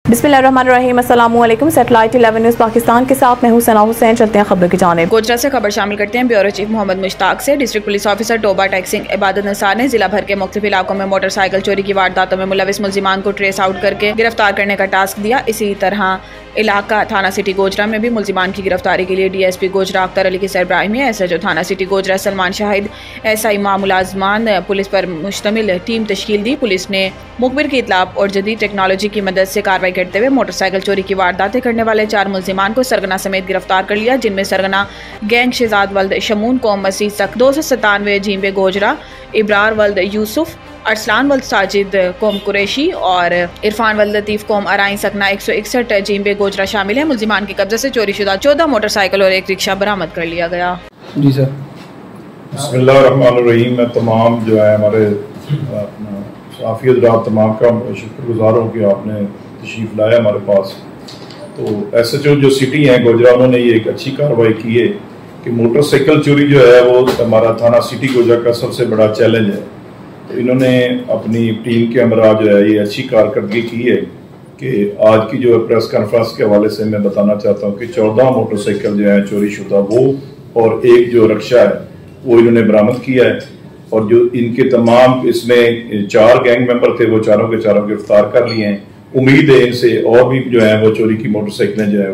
बिस्मिल्लाहिर्रहमानिर्रहीम, अस्सलामुअलैकुम। Satellite 11 news Pakistan के साथ मैं हूं सना हुसैन। चलते हैं खबर की जानिब। गोजरा से खबर शामिल करते हैं। ब्यूरो चीफ मोहम्मद मुश्ताक से district police officer Toba Tek Singh Ibadat Nisar ने जिला भर के मुख्तलिफ इलाकों में मोटरसाइकिल चोरी की वारदातों में मुलविस मुल्जिमान को ट्रेस आउट करके गिरफ्तार करने का टास्क दिया। इसी तरह इलाका थाना सिटी गोजरा में भी मुल्जिमान की गिरफ्तारी के लिए DSP गोजरा अख्तर अली की सरबराही में SHO थाना सिटी गोजरा सलमान शाहिद SI मुलाजमान पुलिस पर मुश्तमिल टीम तश्कील दी। पुलिस ने मुखबिर की इतला और जदीद टेक्नोलॉजी की मदद से कार्रवाई करते हुए मोटरसाइकिल चोरी की वारदातें करने वाले 4 मुल्जिमान को सरगना समेत गिरफ्तार कर लिया, जिनमें सरगना गैंग शहजाद वल्द शमून कौम मसीह तक 297 जींबे गोजरा, इब्रार वल्द यूसुफ, अरसलान वल्द साजिद कौम कुरैशी और इरफान वल्द लतीफ़ कौम अराइन सकना 161 जींबे गोजरा शामिल है। मुल्जिमान के कब्जे से चोरी शुदा 14 मोटरसाइकिल और एक रिक्शा बरामद कर लिया गया। जी सर। बिस्मिल्लाहिर्रहमानिर्रहीम। मैं तमाम जो है हमारे साफ़ी हज़रात तमाम का शुक्रगुज़ार हूँ कि आपने तशरीफ़ लाया हमारे पास। तो SHO जो सिटी हैं गोजरा, उन्होंने ये एक अच्छी कार्रवाई की है कि मोटरसाइकिल चोरी जो है वो हमारा थाना सिटी गोजरा का सबसे बड़ा चैलेंज है। तो इन्होंने अपनी टीम के हमरा जो है ये अच्छी कारकर्दगी की है कि आज की जो प्रेस कॉन्फ्रेंस के हवाले से मैं बताना चाहता हूँ कि 14 मोटरसाइकिल जो है चोरी शुदा वो और एक जो रिक्शा है वो इन्होंने बरामद किया है। और जो इनके तमाम इसमें 4 गैंग मेंबर थे वो चारों के चारों गिरफ्तार कर लिए हैं। उम्मीद है इनसे और भी जो है वो चोरी की मोटरसाइकिलें जो है